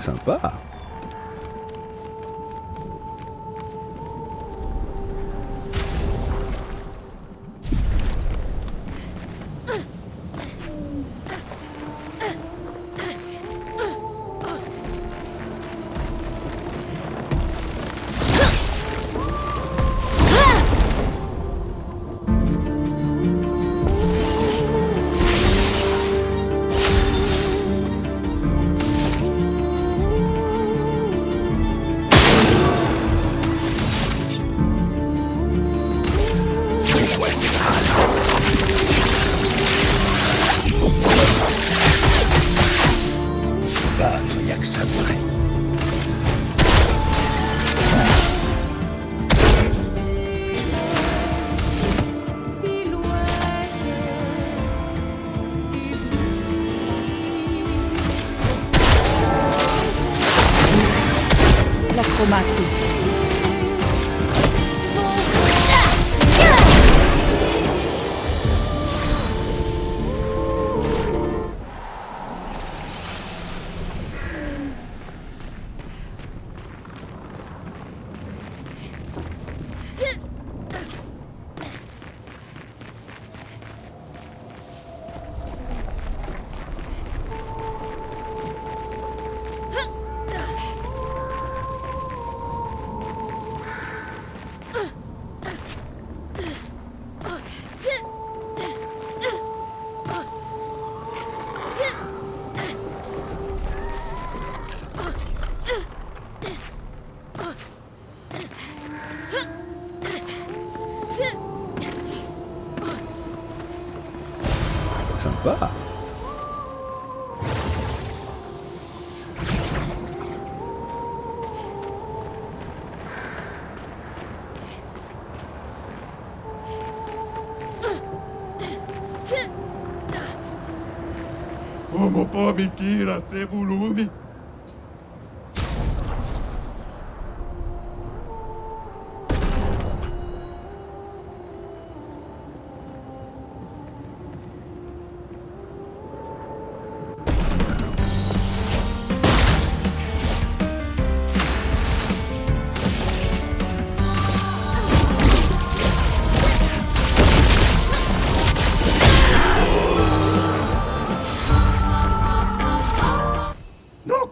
Sympa. Jak samouraj. La chromatique. Sympa. Como pode Kira ser volume? No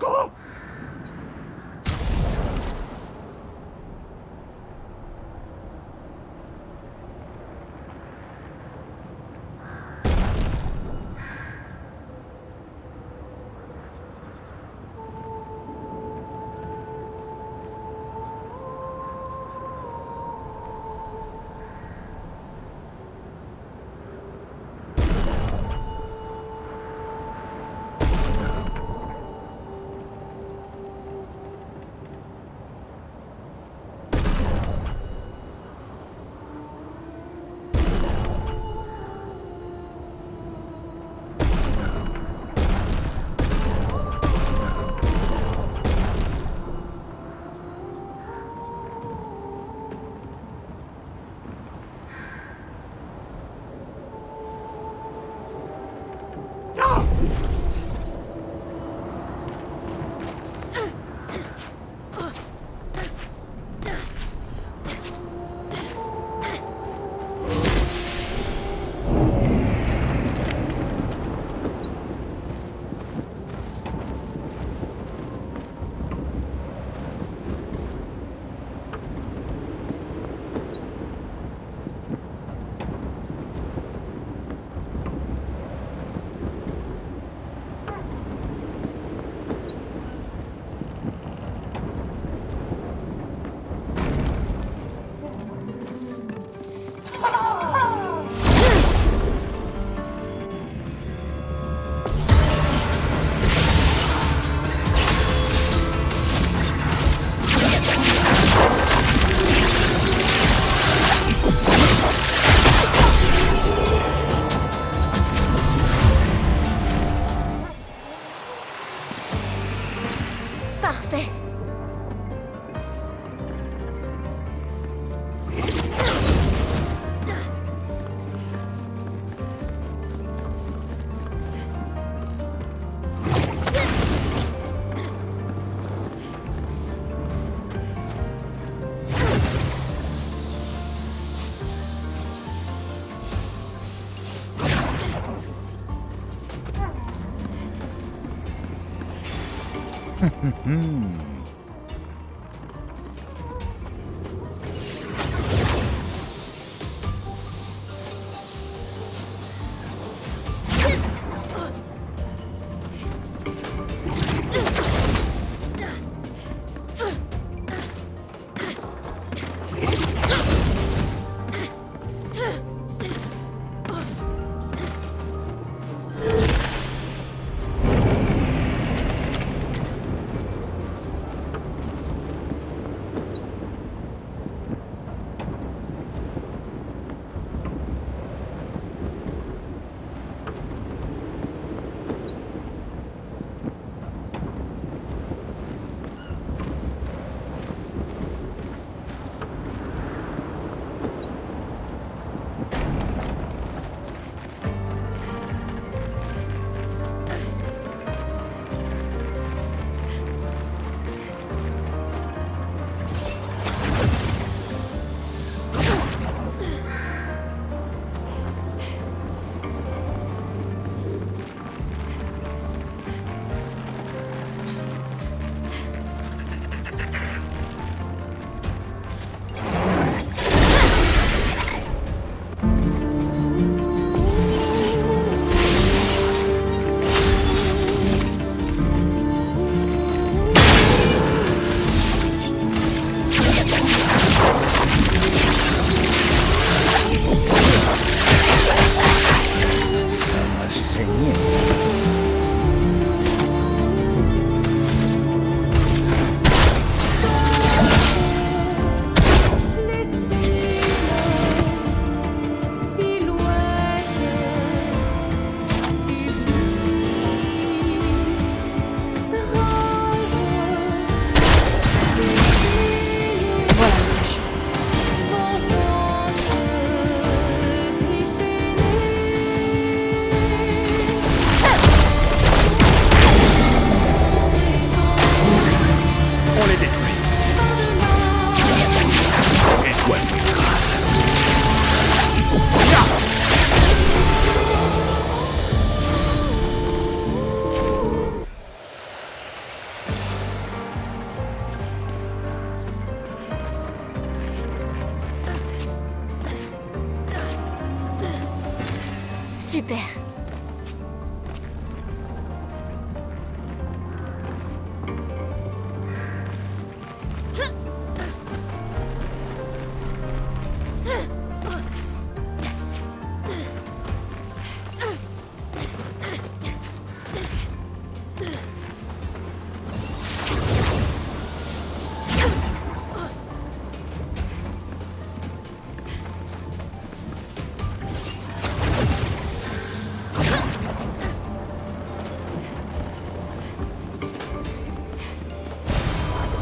Super.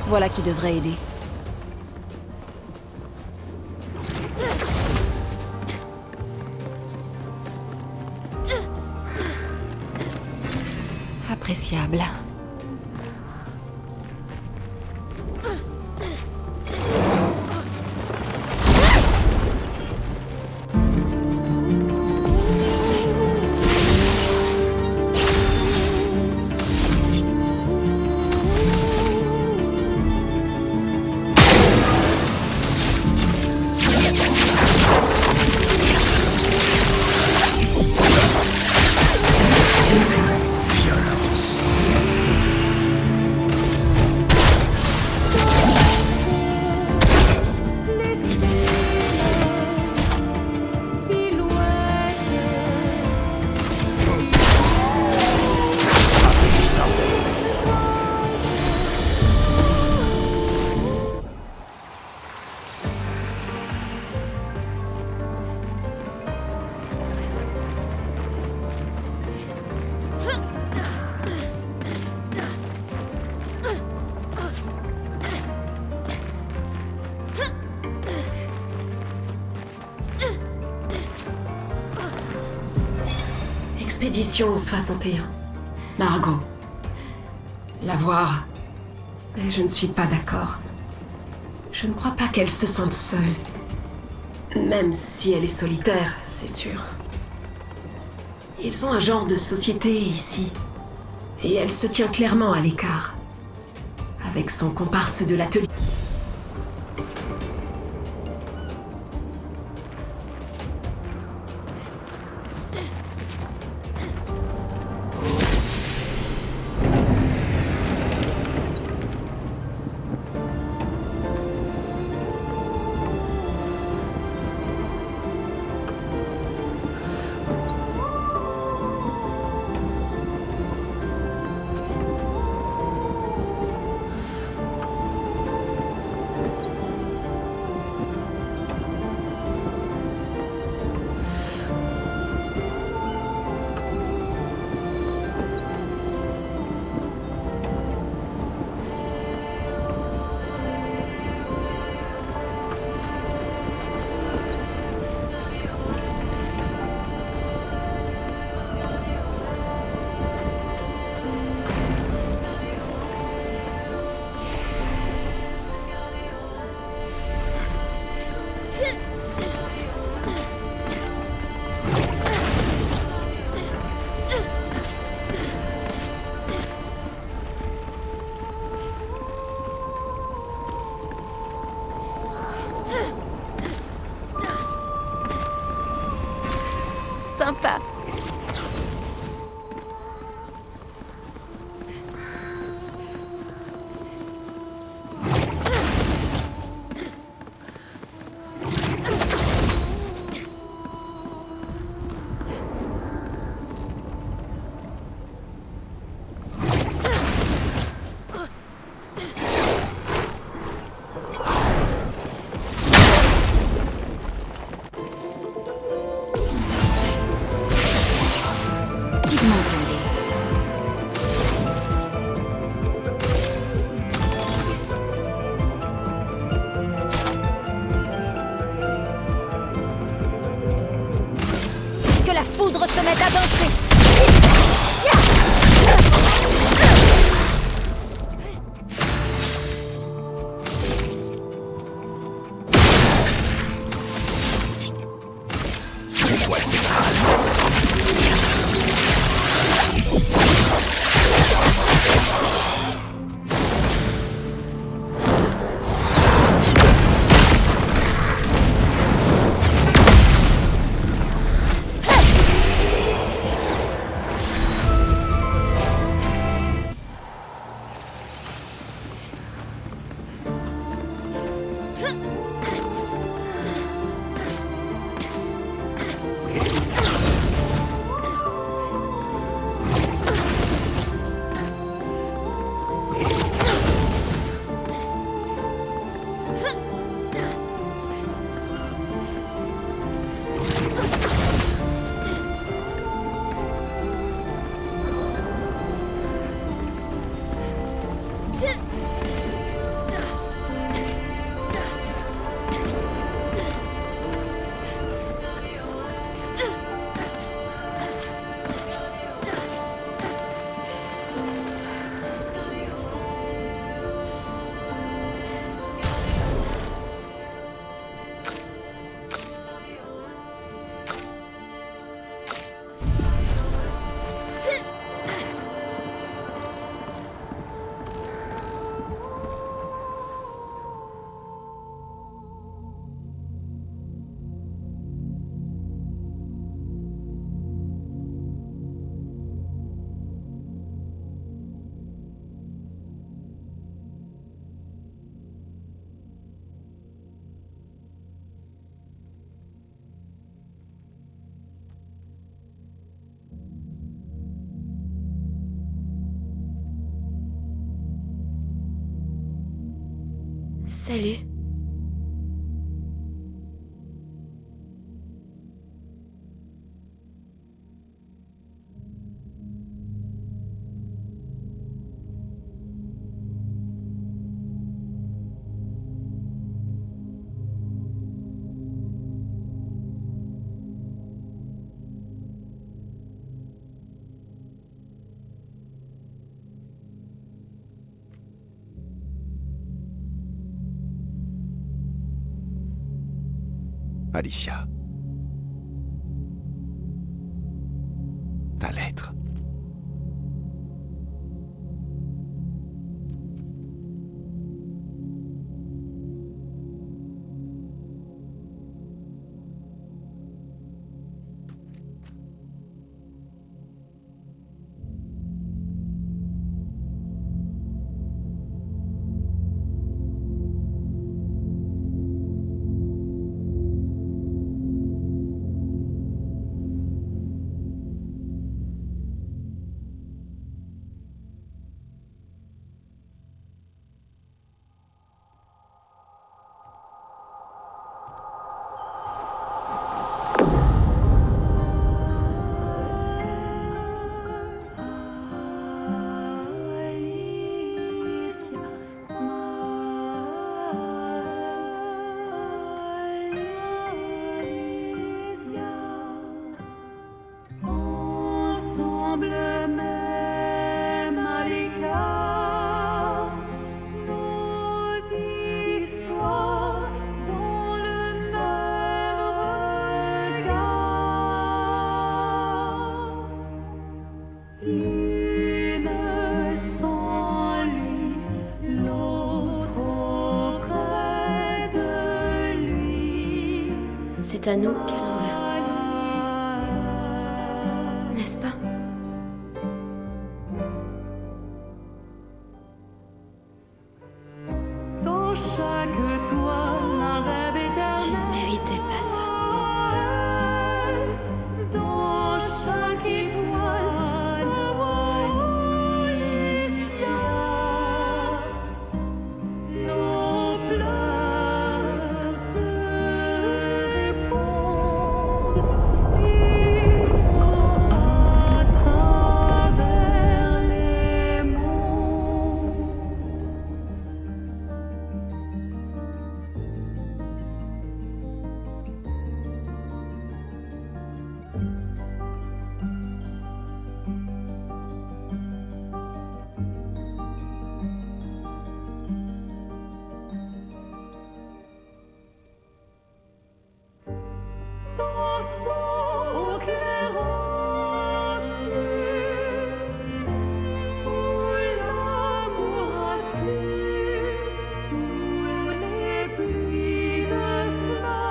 Voilà qui devrait aider. Appréciable. Expédition 61. Margot. La voir. Mais je ne suis pas d'accord. Je ne crois pas qu'elle se sente seule. Même si elle est solitaire, c'est sûr. Ils ont un genre de société ici. Et elle se tient clairement à l'écart. avec son comparse de l'atelier. Sympa. Que la foudre se mette à danser. Salut. Alicia. Ta lettre. C'est à nous qu'elle en veut. N'est-ce pas? Dans chaque toile, un rêve Tu éternel. ne méritais pas ça. Dans chaque étoile, sa voix les siens. Nos pleurs se répondent, écho à travers les mondes. Dansons au clair obscur, où l'amour a su, sous les pluies de fleurs.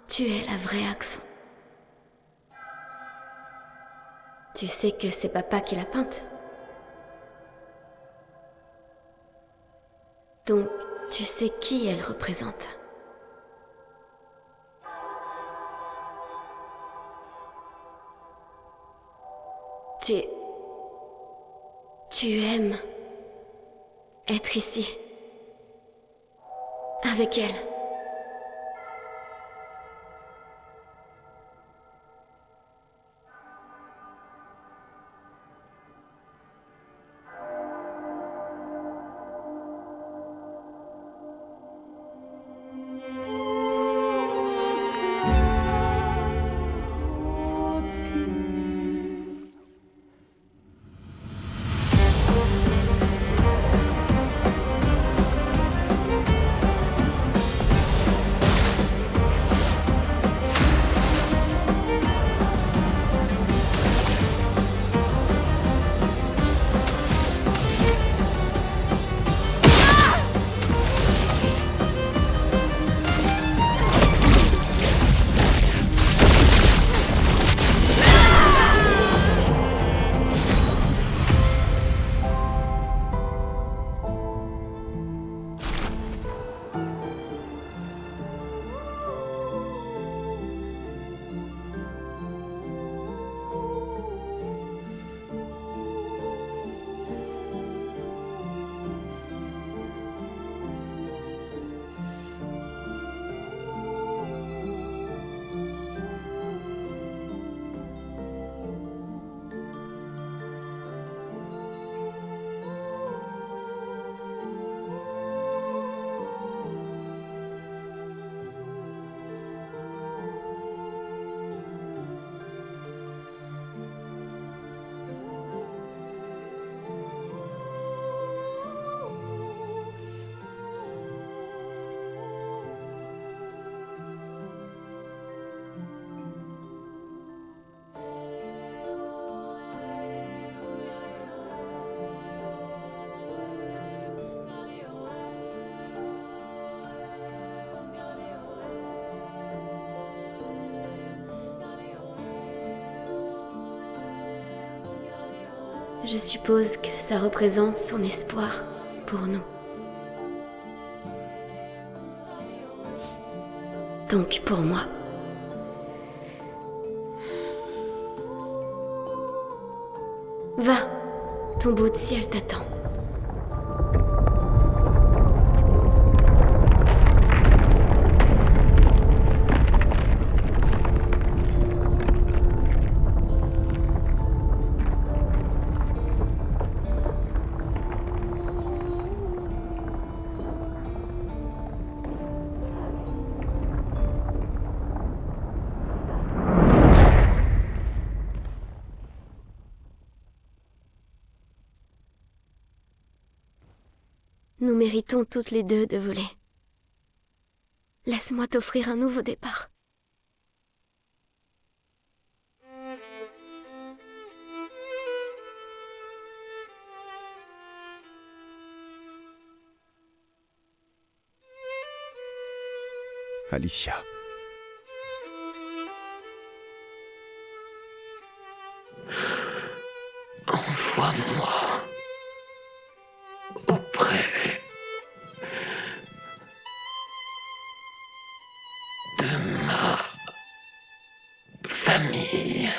Tu es la vraie Axon. Tu sais que c'est papa qui l'a peinte. Donc, tu sais qui elle représente. Tu aimes être ici, avec elle. Je suppose que ça représente son espoir pour nous. Donc pour moi. Va, ton bout de ciel t'attend. Nous méritons toutes les deux de voler. Laisse-moi t'offrir un nouveau départ. Alicia. Envoie-moi auprès de ma famille.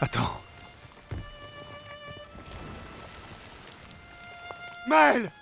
Attends. Maël!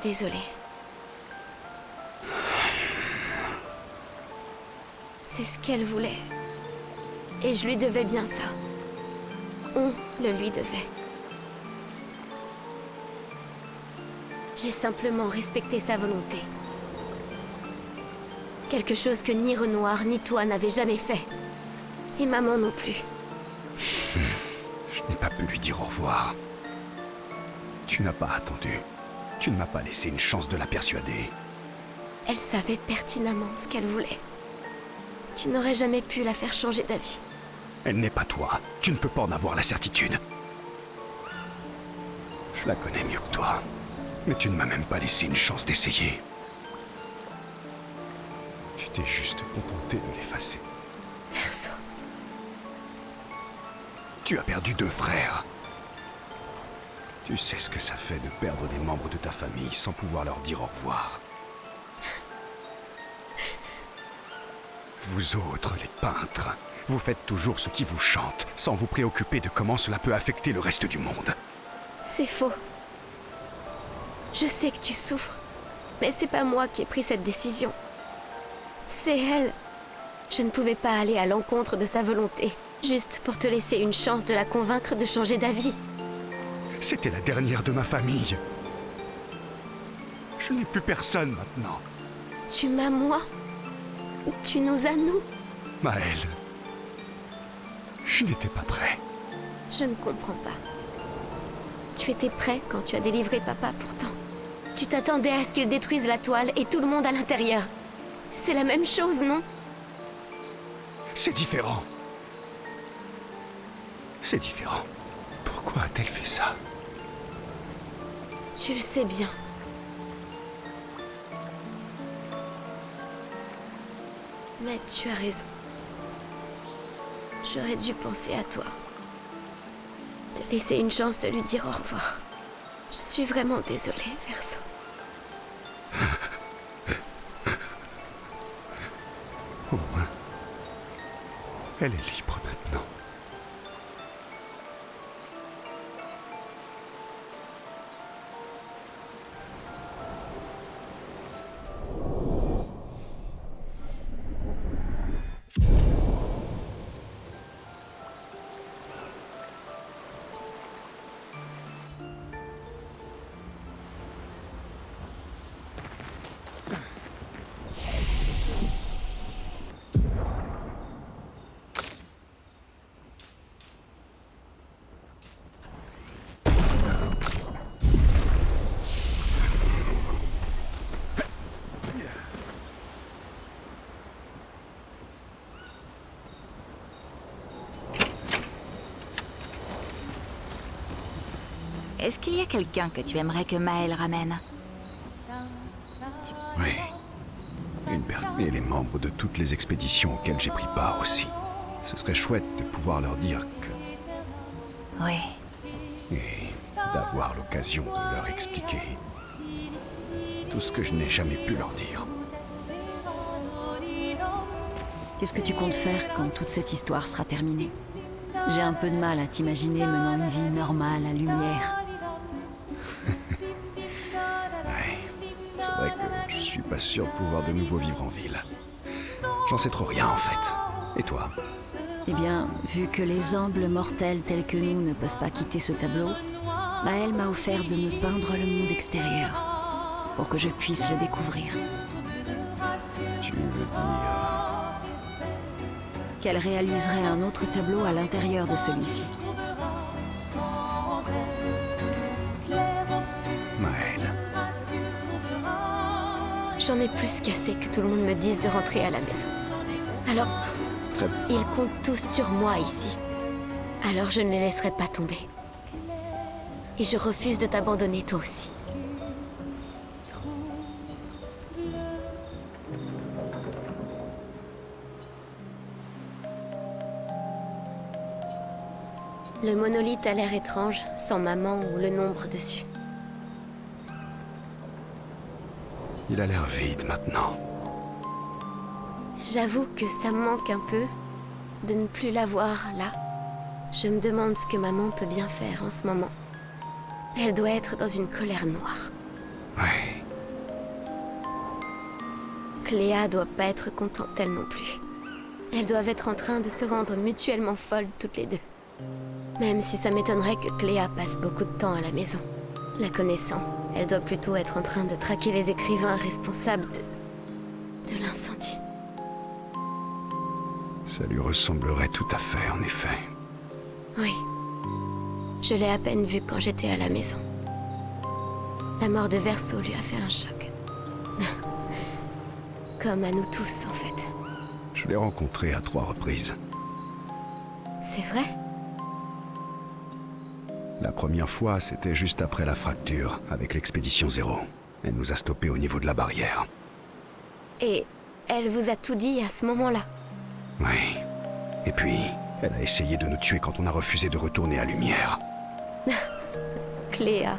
Désolée. C'est ce qu'elle voulait. Et je lui devais bien ça. On le lui devait. J'ai simplement respecté sa volonté. Quelque chose que ni Renoir ni toi n'avaient jamais fait. Et maman non plus. Je n'ai pas pu lui dire au revoir. Tu n'as pas attendu. Tu ne m'as pas laissé une chance de la persuader. Elle savait pertinemment ce qu'elle voulait. Tu n'aurais jamais pu la faire changer d'avis. Elle n'est pas toi. Tu ne peux pas en avoir la certitude. Je la connais mieux que toi. Mais tu ne m'as même pas laissé une chance d'essayer. Tu t'es juste contenté de l'effacer. Verso. Tu as perdu 2 frères. Tu sais ce que ça fait de perdre des membres de ta famille sans pouvoir leur dire au revoir. Vous autres, les peintres, Vous faites toujours ce qui vous chante, sans vous préoccuper de comment cela peut affecter le reste du monde. C'est faux. Je sais que tu souffres, mais c'est pas moi qui ai pris cette décision. C'est elle. Je ne pouvais pas aller à l'encontre de sa volonté, juste pour te laisser une chance de la convaincre de changer d'avis. C'était la dernière de ma famille. Je n'ai plus personne maintenant. Tu m'as moi. Tu nous as nous. Maël, je n'étais pas prêt. Je ne comprends pas. Tu étais prêt quand tu as délivré papa pourtant. Tu t'attendais à ce qu'il détruise la toile et tout le monde à l'intérieur. C'est la même chose, non? C'est différent. C'est différent. Pourquoi a-t-elle fait ça? Tu le sais bien. Mais tu as raison. J'aurais dû penser à toi. Te laisser une chance de lui dire au revoir. Je suis vraiment désolée, Verso. Au moins, elle est libre maintenant. Est-ce qu'il y a quelqu'un que tu aimerais que Maël ramène? Oui. Une personne et les membres de toutes les expéditions auxquelles j'ai pris part aussi. Ce serait chouette de pouvoir leur dire que... Oui. Et d'avoir l'occasion de leur expliquer tout ce que je n'ai jamais pu leur dire. Qu'est-ce que tu comptes faire quand toute cette histoire sera terminée? J'ai un peu de mal à t'imaginer menant une vie normale à Lumière. Ouais. C'est vrai que je suis pas sûr de pouvoir de nouveau vivre en ville. J'en sais trop rien en fait. Et toi? Eh bien, vu que les humbles mortels tels que nous ne peuvent pas quitter ce tableau, Maël m'a offert de me peindre le monde extérieur, pour que je puisse le découvrir. Tu veux dire... Qu'elle réaliserait un autre tableau à l'intérieur de celui-ci. Maël. J'en ai plus qu'assez que tout le monde me dise de rentrer à la maison. Alors, Très bien. ils comptent tous sur moi ici. Alors je ne les laisserai pas tomber. Et je refuse de t'abandonner toi aussi. Le monolithe a l'air étrange, sans maman ou le nombre dessus. Il a l'air vide maintenant. J'avoue que ça me manque un peu de ne plus la voir là. Je me demande ce que maman peut bien faire en ce moment. Elle doit être dans une colère noire. Ouais. Cléa doit pas être contente elle non plus. Elles doivent être en train de se rendre mutuellement folles toutes les deux. Même si ça m'étonnerait que Cléa passe beaucoup de temps à la maison. La connaissant, elle doit plutôt être en train de traquer les écrivains responsables de l'incendie. Ça lui ressemblerait tout à fait, en effet. Oui. Je l'ai à peine vue quand j'étais à la maison. La mort de Verso lui a fait un choc. Comme à nous tous, en fait. Je l'ai rencontrée à 3 reprises. C'est vrai? La première fois, c'était juste après la fracture, avec l'expédition 0. Elle nous a stoppés au niveau de la barrière. Et elle vous a tout dit à ce moment-là? Oui. Et puis, elle a essayé de nous tuer quand on a refusé de retourner à Lumière. Cléa.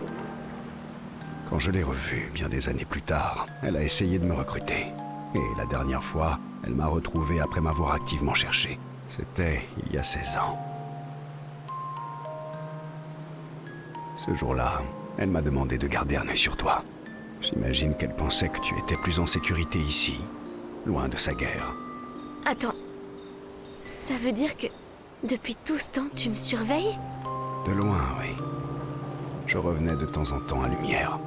Quand je l'ai revue, bien des années plus tard, elle a essayé de me recruter. Et la dernière fois, elle m'a retrouvé après m'avoir activement cherché. C'était il y a 16 ans. Ce jour-là, elle m'a demandé de garder un œil sur toi. J'imagine qu'elle pensait que tu étais plus en sécurité ici, loin de sa guerre. Attends. Ça veut dire que depuis tout ce temps, tu me surveilles? De loin, oui. Je revenais de temps en temps à Lumière.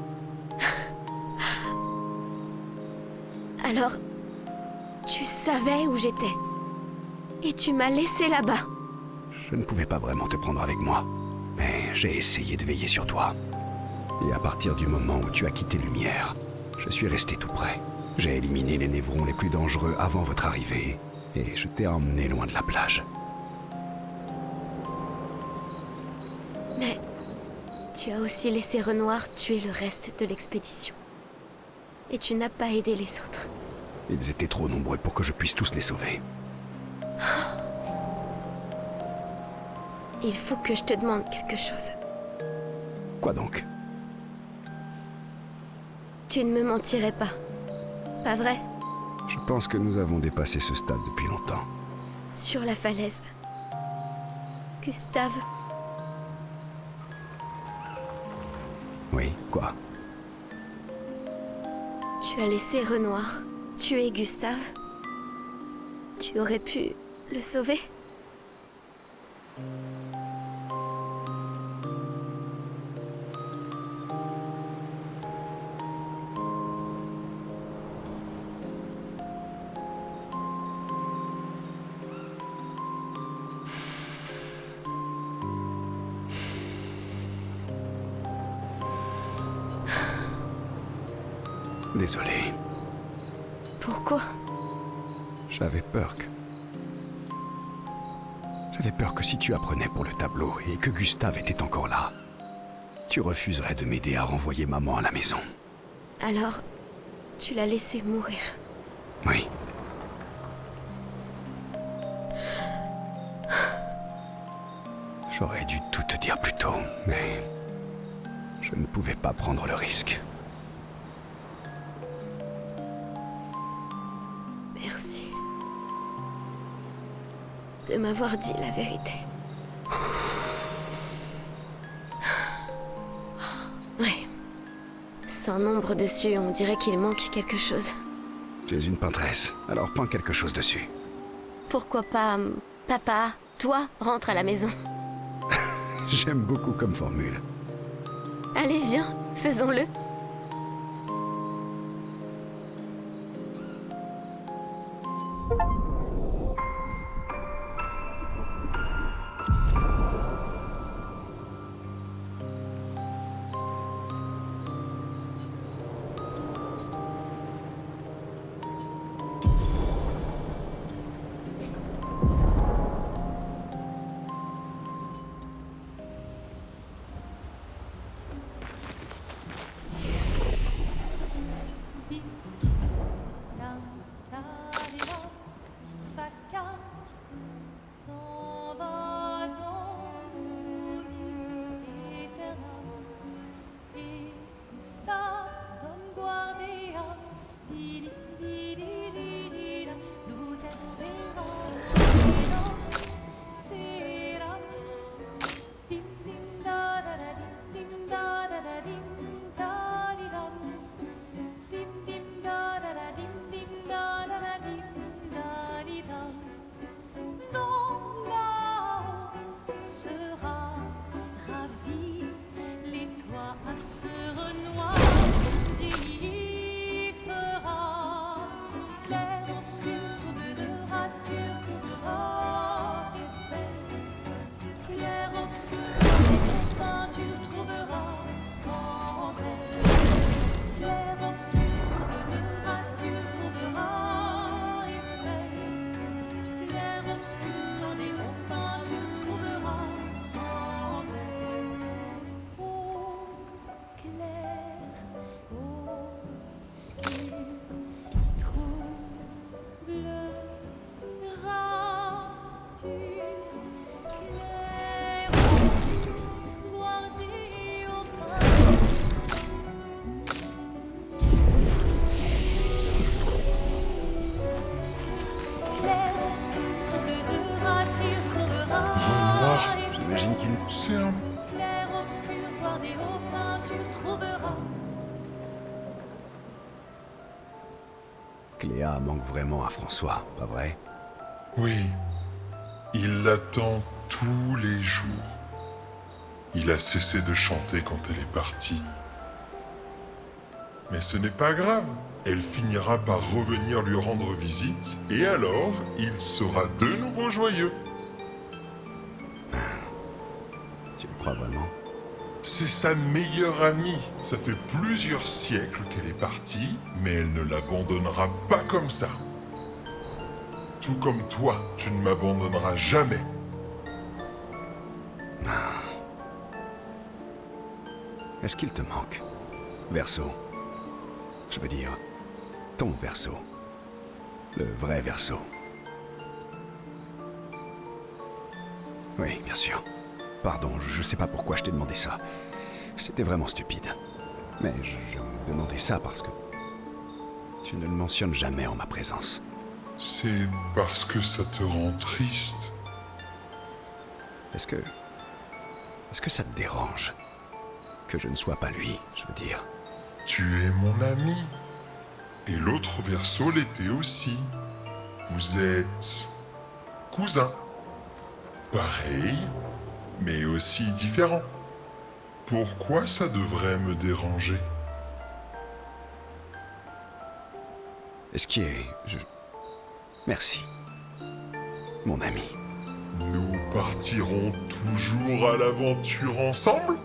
Alors, tu savais où j'étais. Et tu m'as laissé là-bas. Je ne pouvais pas vraiment te prendre avec moi, mais j'ai essayé de veiller sur toi. Et à partir du moment où tu as quitté Lumière, je suis resté tout près. J'ai éliminé les névrons les plus dangereux avant votre arrivée, et je t'ai emmené loin de la plage. Mais tu as aussi laissé Renoir tuer le reste de l'expédition. Et tu n'as pas aidé les autres. Ils étaient trop nombreux pour que je puisse tous les sauver. Il faut que je te demande quelque chose. Quoi donc? Tu ne me mentirais pas. Pas vrai? Je pense que nous avons dépassé ce stade depuis longtemps. Sur la falaise. Gustave, Oui, quoi? tu as laissé Renoir tuer Gustave. Tu aurais pu le sauver? Désolé, Pourquoi? j'avais peur que... J'avais peur que si tu apprenais pour le tableau et que Gustave était encore là, tu refuserais de m'aider à renvoyer maman à la maison. Alors, tu l'as laissé mourir. Oui. J'aurais dû tout te dire plus tôt, mais je ne pouvais pas prendre le risque. Merci. De m'avoir dit la vérité. Oui. Sans nombre dessus, on dirait qu'il manque quelque chose. Tu es une peintresse, alors peins quelque chose dessus. Pourquoi pas, papa, toi, rentre à la maison. J'aime beaucoup comme formule. Allez, viens, faisons-le. S'en va dans l'oubli éternel. Et Gustave Don Guardia, di di di di di da, lute sera, sera, dim dim da da da dim da da da dim da di dam, dim dim da da da dim da da da dim da di dam. Ton âme sera ravie, les toits à ce Renoir y fera. Clair, obscur, troublera, tu trouveras effet. Clair, obscur, enfin tu trouveras sans elle. Clair, obscur, troublera, tu trouveras effet. Clair, obscur, dans des monts tu trouveras sans elle. Oh, clair, obscur, troublera-tu. Clair, obscur, guardé au pain. garder au pain, tu trouveras. Cléa manque vraiment à François, pas vrai? Oui, il l'attend tous les jours. Il a cessé de chanter quand elle est partie. Mais ce n'est pas grave, elle finira par revenir lui rendre visite, et alors il sera de nouveau joyeux. Tu le crois vraiment? C'est sa meilleure amie. Ça fait plusieurs siècles qu'elle est partie, mais elle ne l'abandonnera pas comme ça. Tout comme toi, tu ne m'abandonneras jamais. Est-ce qu'il te manque? Verso. Je veux dire, ton Verso. Le vrai Verso. Oui, bien sûr. Pardon, je sais pas pourquoi je t'ai demandé ça. C'était vraiment stupide. Mais je me demandais ça parce que tu ne le mentionnes jamais en ma présence. C'est parce que ça te rend triste. Est-ce que ça te dérange que je ne sois pas lui, je veux dire? Tu es mon ami. Et l'autre Verseau l'était aussi. Vous êtes cousins. Pareil, mais aussi différents. Pourquoi ça devrait me déranger? Est-ce qu'il est... Merci, mon ami. Nous partirons toujours à l'aventure ensemble?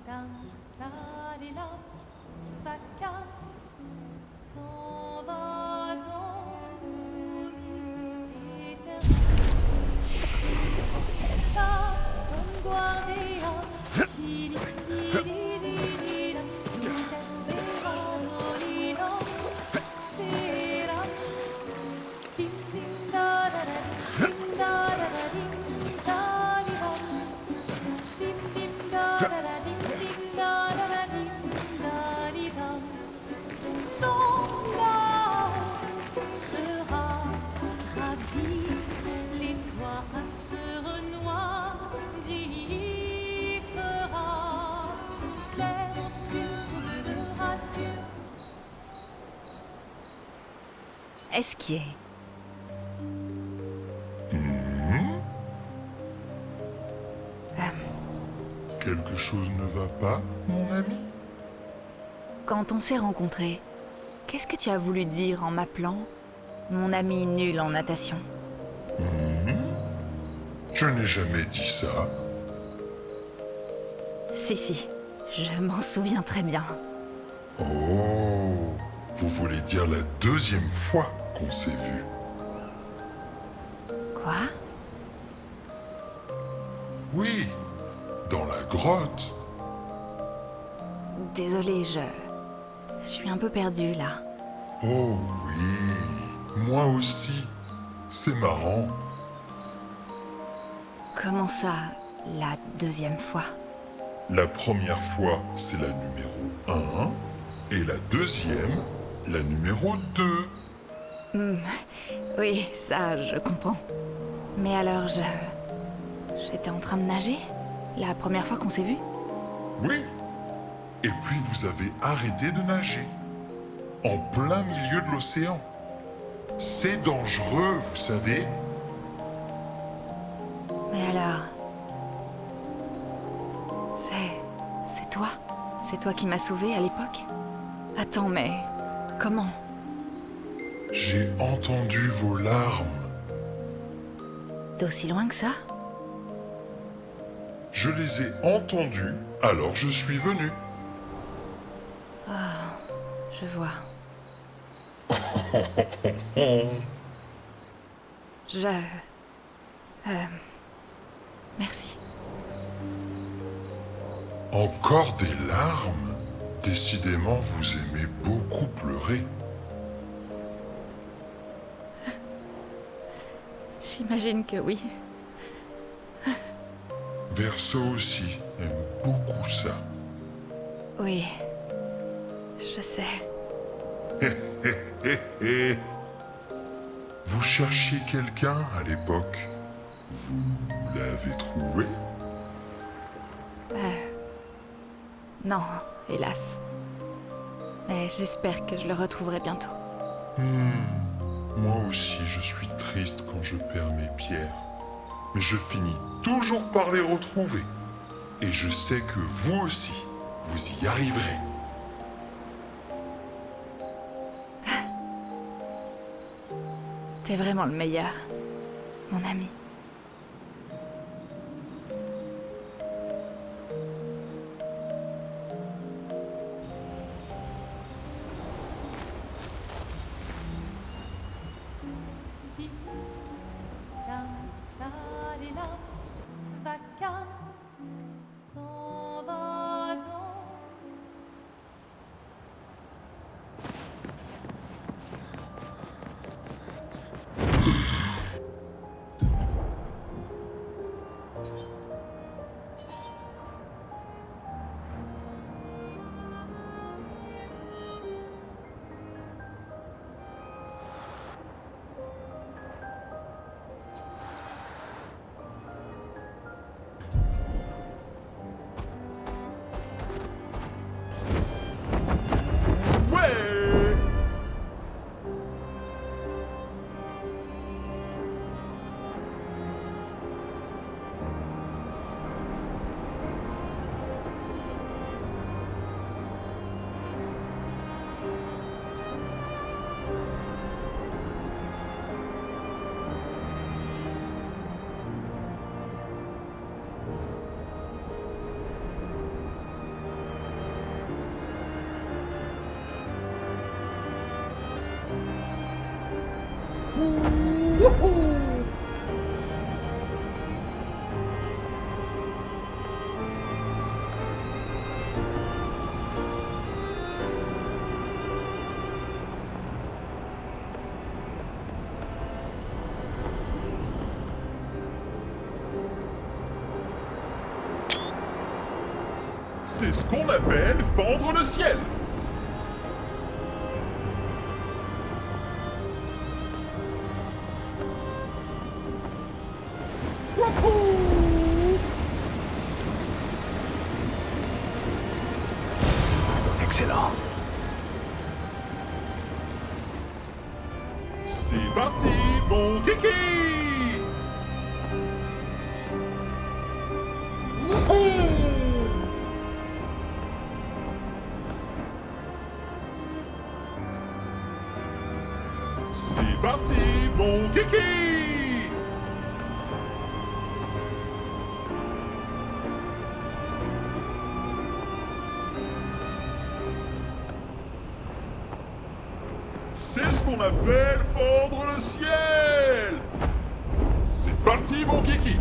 Dam, da-di-dam, vaca s'en va dans l'oubli éternel. Sta un guardian, di-di-di-di-di-di-da, da serano, sera, dim-dim-da-da-da, dim-da-da-da-dim, da-di-dam, dim-dim-da-da-da, dim-dim-da-da-da-dim, da-di-dam. Ton âme sera ravie, les toits à ce renoir d'y fera clair, obscur, trouveras-tu. Esquier. Quelque chose ne va pas, mon ami? Quand on s'est rencontrés, qu'est-ce que tu as voulu dire en m'appelant mon ami nul en natation? Je n'ai jamais dit ça. Si, je m'en souviens très bien. Oh, vous voulez dire la deuxième fois qu'on s'est vu? Quoi? Oui, dans la grotte. Désolée, je suis un peu perdue là. Oh oui, moi aussi. C'est marrant. Comment ça, la deuxième fois? La première fois, c'est la numéro 1, et la deuxième, la numéro 2. Oui, ça, je comprends. Mais alors, j'étais en train de nager? La première fois qu'on s'est vu? Oui. Et puis vous avez arrêté de nager. En plein milieu de l'océan. C'est dangereux, vous savez. Mais alors... C'est toi? C'est toi qui m'as sauvée à l'époque? Attends, mais... comment? J'ai entendu vos larmes. D'aussi loin que ça? Je les ai entendues, alors je suis venu. Je vois. Je... Merci. Encore des larmes? Décidément, vous aimez beaucoup pleurer. J'imagine que oui. Verso aussi aime beaucoup ça. Oui. Je sais. Vous cherchiez quelqu'un à l'époque? Vous l'avez trouvé? Non, hélas. Mais j'espère que je le retrouverai bientôt. Moi aussi, je suis triste quand je perds mes pierres. Mais je finis toujours par les retrouver. Et je sais que vous aussi, vous y arriverez. T'es vraiment le meilleur, mon ami. S'en va donc. Ouais! C'est ce qu'on appelle fendre le ciel. Excellent. C'est parti, mon kiki! C'est parti, mon kiki! C'est ce qu'on appelle fendre le ciel! C'est parti, mon kiki!